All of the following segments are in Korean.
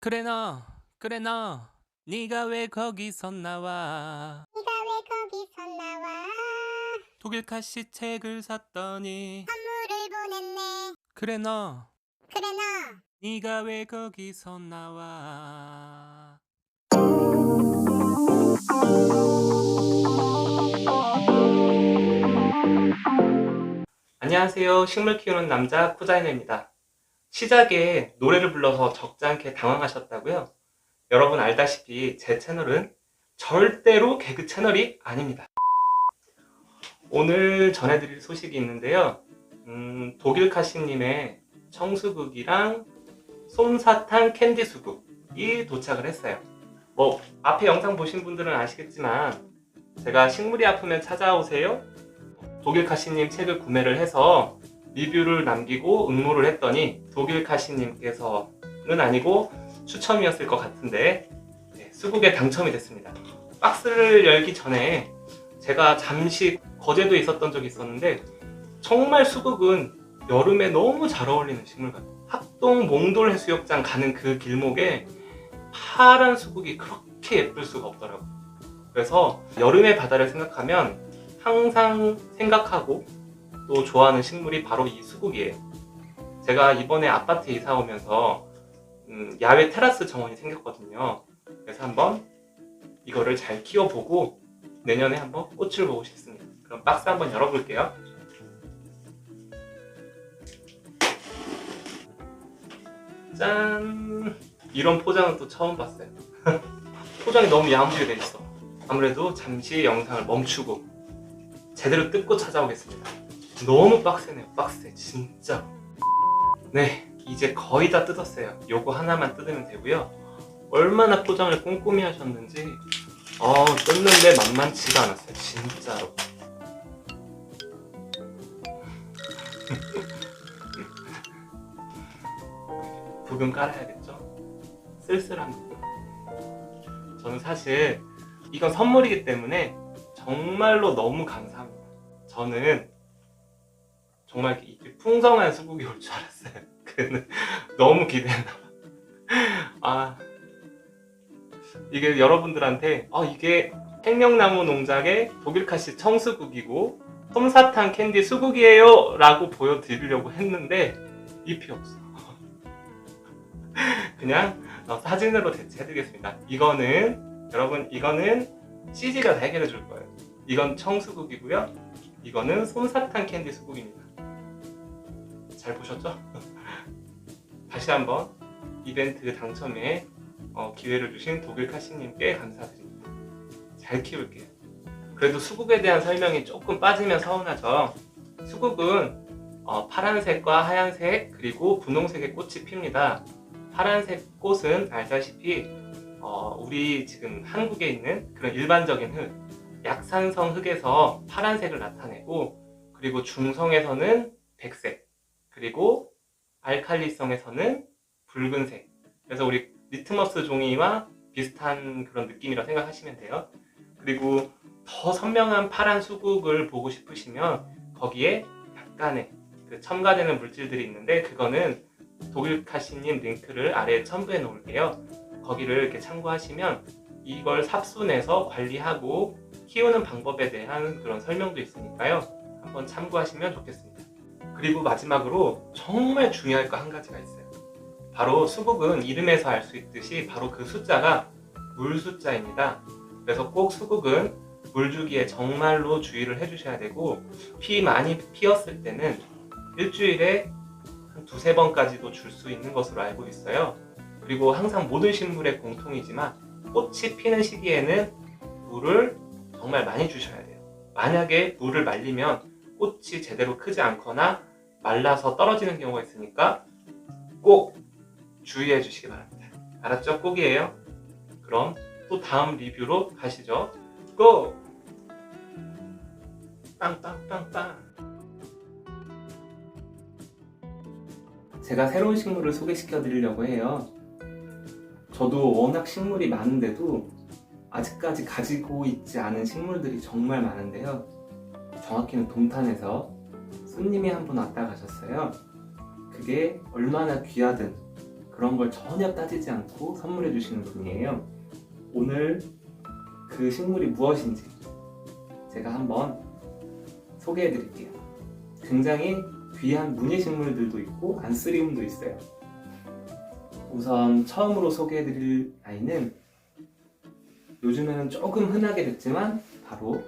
그래 너 네가 왜 거기서 나와. 독일 카시 책을 샀더니 선물을 보냈네. 그래 너 너 네가 왜 거기서 나와. 안녕하세요. 식물 키우는 남자 쿠자이너입니다. 시작에 노래를 불러서 적잖게 당황하셨다고요? 여러분 알다시피 제 채널은 절대로 개그 채널이 아닙니다. 오늘 전해드릴 소식이 있는데요. 독일 카시님의 청수국이랑 솜사탕 캔디 수국이 도착을 했어요. 뭐 앞에 영상 보신 분들은 아시겠지만 제가 식물이 아프면 찾아오세요, 독일 카시님 책을 구매를 해서 리뷰를 남기고 응모를 했더니 독일 카시님께서는 아니고 추첨이었을 것 같은데 수국에 당첨이 됐습니다. 박스를 열기 전에 제가 잠시 거제도에 있었던 적이 있었는데 정말 수국은 여름에 너무 잘 어울리는 식물 같아요. 합동 몽돌 해수욕장 가는 그 길목에 파란 수국이 그렇게 예쁠 수가 없더라고요. 그래서 여름의 바다를 생각하면 항상 생각하고 또 좋아하는 식물이 바로 이 수국이에요. 제가 이번에 아파트에 이사 오면서 야외 테라스 정원이 생겼거든요. 그래서 한번 이거를 잘 키워보고 내년에 한번 꽃을 보고 싶습니다. 그럼 박스 한번 열어볼게요. 짠! 이런 포장은 또 처음 봤어요. 포장이 너무 야무지게 돼 있어. 아무래도 잠시 영상을 멈추고 제대로 뜯고 찾아오겠습니다. 너무 빡세네요. 빡세 진짜. 네, 이제 거의 다 뜯었어요. 요거 하나만 뜯으면 되고요. 얼마나 포장을 꼼꼼히 하셨는지 뜯는데 만만치가 않았어요. 진짜로. 부금 깔아야겠죠? 쓸쓸한 부금. 저는 사실 이건 선물이기 때문에 정말로 너무 감사합니다. 저는 정말 이렇게 풍성한 수국이 올 줄 알았어요. 너무 기대했나봐. 이게 여러분들한테 이게 생명나무 농장의 독일카시 청수국이고 솜사탕 캔디 수국이에요 라고 보여드리려고 했는데 잎이 없어. 그냥 사진으로 대체해드리겠습니다. 여러분 이거는 CG가 다 해결해 줄 거예요. 이건 청수국이고요, 이거는 솜사탕 캔디 수국입니다. 잘 보셨죠? 다시 한번 이벤트 당첨에 기회를 주신 독일 카시님께 감사드립니다. 잘 키울게요. 그래도 수국에 대한 설명이 조금 빠지면 서운하죠. 수국은 파란색과 하얀색 그리고 분홍색의 꽃이 핍니다. 파란색 꽃은 알다시피 우리 지금 한국에 있는 그런 일반적인 흙, 약산성 흙에서 파란색을 나타내고, 그리고 중성에서는 백색, 그리고 알칼리성에서는 붉은색. 그래서 우리 리트머스 종이와 비슷한 그런 느낌이라고 생각하시면 돼요. 그리고 더 선명한 파란 수국을 보고 싶으시면 거기에 약간의 그 첨가되는 물질들이 있는데, 그거는 독일 카시님 링크를 아래에 첨부해 놓을게요. 거기를 이렇게 참고하시면 이걸 삽순해서 관리하고 키우는 방법에 대한 그런 설명도 있으니까요. 한번 참고하시면 좋겠습니다. 그리고 마지막으로 정말 중요할 거 한 가지가 있어요. 바로 수국은 이름에서 알 수 있듯이 바로 그 숫자가 물 숫자입니다. 그래서 꼭 수국은 물 주기에 정말로 주의를 해주셔야 되고, 많이 피었을 때는 일주일에 한 두세 번까지도 줄 수 있는 것으로 알고 있어요. 그리고 항상 모든 식물의 공통이지만 꽃이 피는 시기에는 물을 정말 많이 주셔야 돼요. 만약에 물을 말리면 꽃이 제대로 크지 않거나 말라서 떨어지는 경우가 있으니까 꼭 주의해 주시기 바랍니다. 알았죠? 꼭이에요. 그럼 또 다음 리뷰로 가시죠. 고! 빵빵빵빵. 제가 새로운 식물을 소개시켜 드리려고 해요. 저도 워낙 식물이 많은데도 아직까지 가지고 있지 않은 식물들이 정말 많은데요. 정확히는 동탄에서 손님이 한 분 왔다 가셨어요. 그게 얼마나 귀하든 그런 걸 전혀 따지지 않고 선물해 주시는 분이에요. 오늘 그 식물이 무엇인지 제가 한번 소개해 드릴게요. 굉장히 귀한 무늬 식물들도 있고 안쓰리움도 있어요. 우선 처음으로 소개해 드릴 아이는 요즘에는 조금 흔하게 됐지만 바로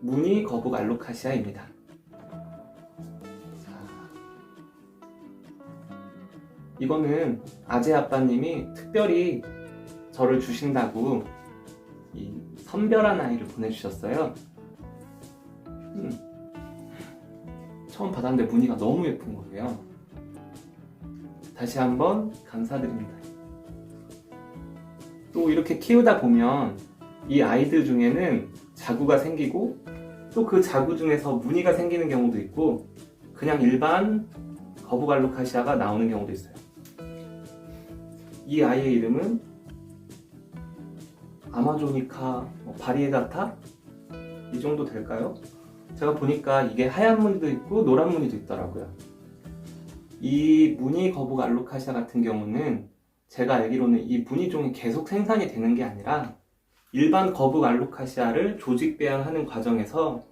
무늬 거북 알로카시아입니다. 이거는 아재 아빠님이 특별히 저를 주신다고 이 선별한 아이를 보내주셨어요. 처음 받았는데 무늬가 너무 예쁜 거예요. 다시 한번 감사드립니다. 또 이렇게 키우다 보면 이 아이들 중에는 자구가 생기고 또 그 자구 중에서 무늬가 생기는 경우도 있고 그냥 일반 거북 알로카시아가 나오는 경우도 있어요. 이 아이의 이름은 아마조니카 바리에가타? 이 정도 될까요? 제가 보니까 이게 하얀 무늬도 있고 노란 무늬도 있더라고요. 이 무늬 거북 알로카시아 같은 경우는 제가 알기로는 이 무늬종이 계속 생산이 되는 게 아니라 일반 거북 알로카시아를 조직 배양하는 과정에서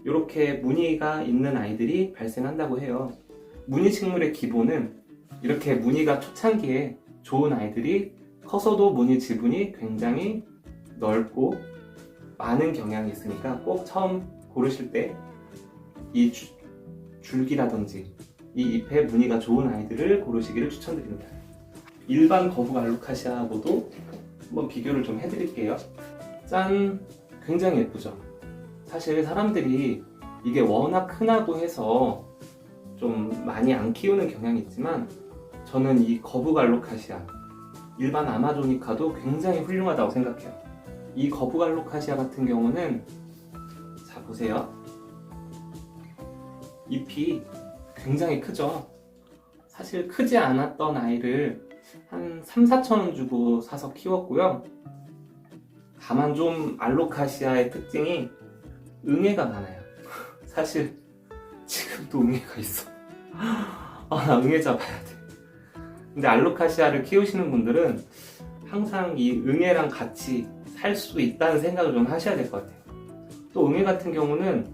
이렇게 무늬가 있는 아이들이 발생한다고 해요. 무늬 식물의 기본은 이렇게 무늬가 초창기에 좋은 아이들이 커서도 무늬 지분이 굉장히 넓고 많은 경향이 있으니까 꼭 처음 고르실 때 이 줄기라든지 이 잎의 무늬가 좋은 아이들을 고르시기를 추천드립니다. 일반 거북 알로카시아하고도 한번 비교를 좀 해드릴게요. 짠! 굉장히 예쁘죠? 사실 사람들이 이게 워낙 흔하고 해서 좀 많이 안 키우는 경향이 있지만 저는 이 거북 알로카시아, 일반 아마조니카도 굉장히 훌륭하다고 생각해요. 이 거북 알로카시아 같은 경우는 자 보세요. 잎이 굉장히 크죠? 사실 크지 않았던 아이를 한 3, 4천 원 주고 사서 키웠고요. 다만 좀 알로카시아의 특징이 응애가 많아요. 사실 지금도 응애가 있어. 나 응애 잡아야 돼. 근데 알로카시아를 키우시는 분들은 항상 이 응애랑 같이 살 수 있다는 생각을 좀 하셔야 될 것 같아요. 또 응애 같은 경우는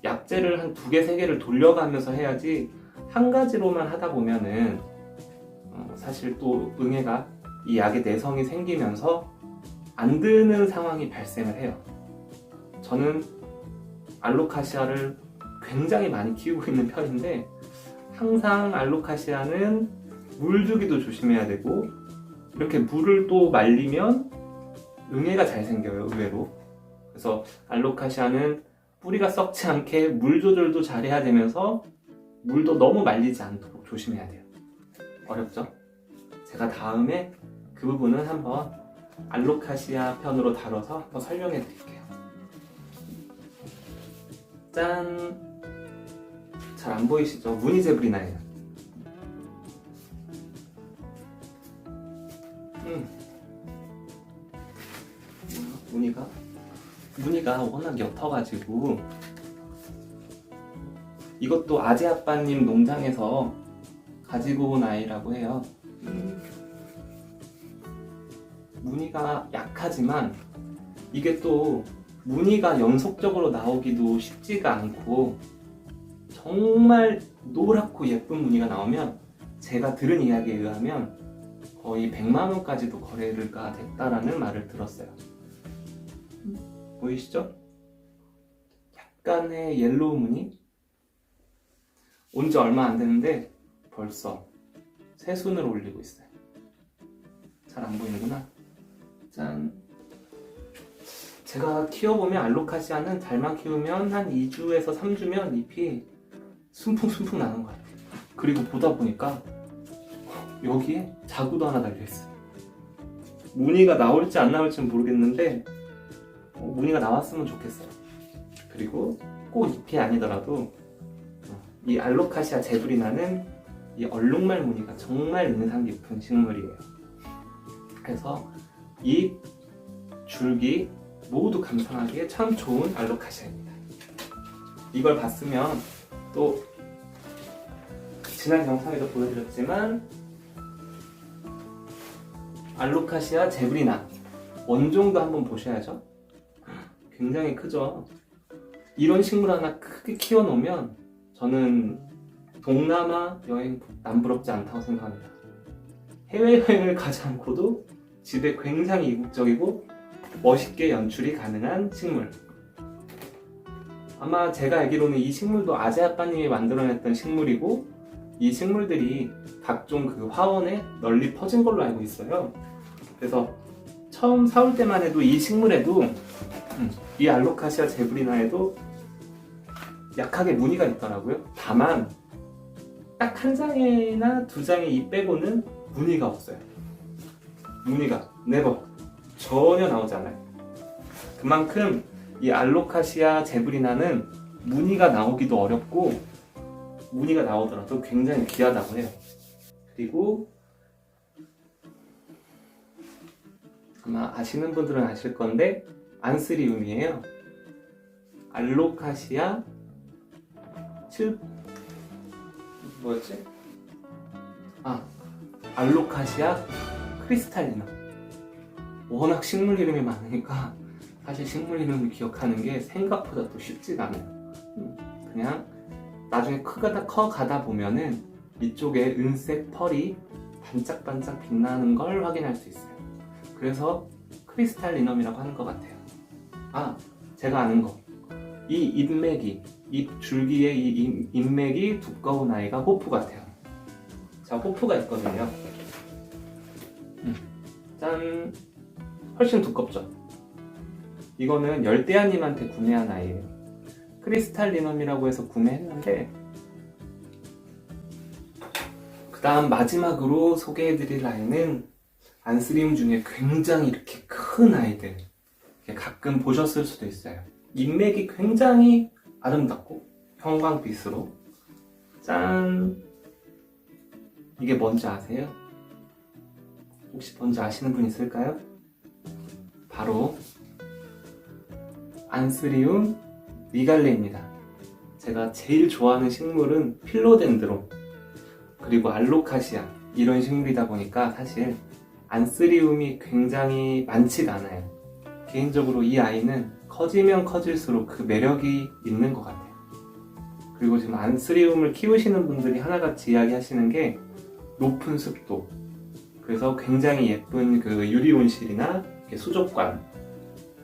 약재를 한 2개, 3개를 돌려가면서 해야지 한 가지로만 하다 보면은 사실 또 응애가 이 약의 내성이 생기면서 안 드는 상황이 발생을 해요. 저는 알로카시아를 굉장히 많이 키우고 있는 편인데 항상 알로카시아는 물 주기도 조심해야 되고 이렇게 물을 또 말리면 응애가 잘 생겨요, 의외로. 그래서 알로카시아는 뿌리가 썩지 않게 물 조절도 잘해야 되면서 물도 너무 말리지 않도록 조심해야 돼요. 어렵죠? 제가 다음에 그 부분은 한번 알로카시아 편으로 다뤄서 한번 설명해 드릴게요. 짠! 잘 안 보이시죠? 무늬제브리나예요. 무늬가 워낙 옅어가지고 이것도 아재 아빠님 농장에서 가지고 온 아이라고 해요. 무늬가 약하지만 이게 또 무늬가 연속적으로 나오기도 쉽지가 않고 정말 노랗고 예쁜 무늬가 나오면 제가 들은 이야기에 의하면 거의 100만 원까지도 거래가 됐다라는 말을 들었어요. 보이시죠? 약간의 옐로우 무늬? 온 지 얼마 안 됐는데 벌써 새순을 올리고 있어요. 잘 안 보이는구나. 짠. 제가 키워보면 알로카시아는 잘만 키우면 한 2주에서 3주면 잎이 순풍순풍 나는 것 같아요. 그리고 보다 보니까 여기에 자구도 하나 달려있어요. 무늬가 나올지 안 나올지는 모르겠는데 무늬가 나왔으면 좋겠어요. 그리고 꼭 잎이 아니더라도 이 알로카시아 제브리나는 이 얼룩말 무늬가 정말 인상 깊은 식물이에요. 그래서 잎, 줄기 모두 감상하기에 참 좋은 알로카시아입니다. 이걸 봤으면 또 지난 영상에도 보여드렸지만 알로카시아 제브리나 원종도 한번 보셔야죠. 굉장히 크죠. 이런 식물 하나 크게 키워놓으면 저는 동남아 여행 남부럽지 않다고 생각합니다. 해외여행을 가지 않고도 집에 굉장히 이국적이고 멋있게 연출이 가능한 식물. 아마 제가 알기로는 이 식물도 아재 아빠님이 만들어냈던 식물이고 이 식물들이 각종 그 화원에 널리 퍼진 걸로 알고 있어요. 그래서 처음 사올 때만 해도 이 식물에도 이 알로카시아 제브리나에도 약하게 무늬가 있더라고요. 다만 딱 한 장이나 두 장의 이 빼고는 무늬가 없어요. 무늬가 네버 전혀 나오지 않아요. 그만큼 이 알로카시아 제브리나는 무늬가 나오기도 어렵고 무늬가 나오더라도 굉장히 귀하다고 해요. 그리고 아마 아시는 분들은 아실 건데 안스리움이에요. 알로카시아 뭐였지? 알로카시아 크리스탈리나. 워낙 식물 이름이 많으니까 사실 식물 이름을 기억하는 게 생각보다 또 쉽지가 않아요. 그냥 나중에 커가다 보면은 이쪽에 은색 펄이 반짝반짝 빛나는 걸 확인할 수 있어요. 그래서 크리스탈리넘이라고 하는 것 같아요. 제가 아는 거. 이 잎맥이, 잎 줄기의 이 잎맥이 두꺼운 아이가 호프 같아요. 자, 호프가 있거든요. 짠! 훨씬 두껍죠? 이거는 열대야님한테 구매한 아이예요. 크리스탈리넘이라고 해서 구매했는데 그 다음 마지막으로 소개해드릴 아이는 안스리움 중에 굉장히 이렇게 큰 아이들, 가끔 보셨을 수도 있어요. 잎맥이 굉장히 아름답고 형광빛으로. 짠! 이게 뭔지 아세요? 혹시 뭔지 아시는 분 있을까요? 바로 안스리움 미갈레입니다. 제가 제일 좋아하는 식물은 필로덴드론 그리고 알로카시아 이런 식물이다 보니까 사실 안스리움이 굉장히 많지가 않아요. 개인적으로 이 아이는 커지면 커질수록 그 매력이 있는 것 같아요. 그리고 지금 안스리움을 키우시는 분들이 하나같이 이야기하시는 게 높은 습도, 그래서 굉장히 예쁜 그 유리 온실이나 수족관,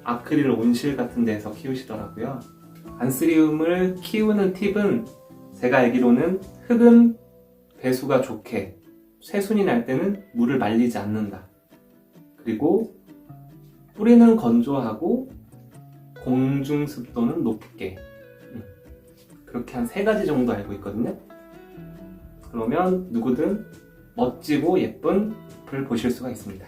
아크릴 온실 같은 데서 키우시더라고요. 안스리움을 키우는 팁은 제가 알기로는 흙은 배수가 좋게, 새순이 날 때는 물을 말리지 않는다. 그리고 뿌리는 건조하고 공중 습도는 높게. 그렇게 한 3가지 정도 알고 있거든요. 그러면 누구든 멋지고 예쁜 잎을 보실 수가 있습니다.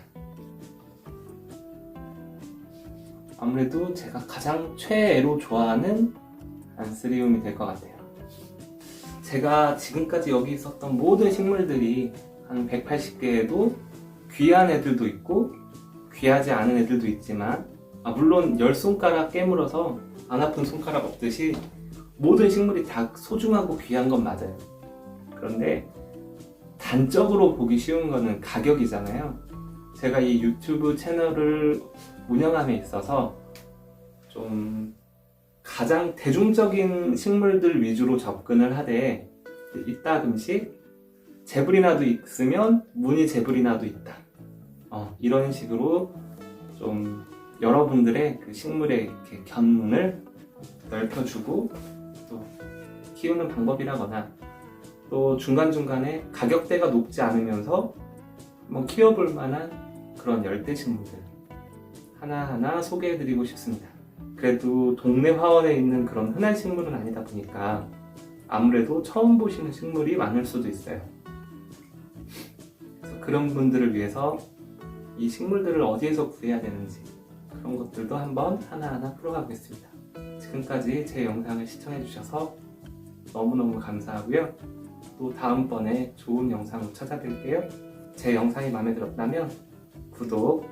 아무래도 제가 가장 최애로 좋아하는 안스리움이 될 것 같아요. 제가 지금까지 여기 있었던 모든 식물들이 한 180개에도 귀한 애들도 있고 귀하지 않은 애들도 있지만 물론 10손가락 깨물어서 안 아픈 손가락 없듯이 모든 식물이 다 소중하고 귀한 건 맞아요. 그런데 단적으로 보기 쉬운 거는 가격이잖아요. 제가 이 유튜브 채널을 운영함에 있어서 좀 가장 대중적인 식물들 위주로 접근을 하되 이따금씩 제브리나도 있으면 무늬 제브리나도 있다. 이런 식으로 좀 여러분들의 그 식물의 이렇게 견문을 넓혀주고 또 키우는 방법이라거나 또 중간중간에 가격대가 높지 않으면서 한번 키워볼 만한 그런 열대 식물들 하나하나 소개해드리고 싶습니다. 그래도 동네 화원에 있는 그런 흔한 식물은 아니다 보니까 아무래도 처음 보시는 식물이 많을 수도 있어요. 그래서 그런 분들을 위해서 이 식물들을 어디에서 구해야 되는지 그런 것들도 한번 하나하나 풀어가겠습니다. 지금까지 제 영상을 시청해주셔서 너무너무 감사하고요. 또 다음번에 좋은 영상으로 찾아뵐게요. 제 영상이 마음에 들었다면 구독,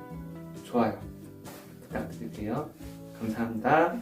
좋아요 부탁드릴게요. 감사합니다.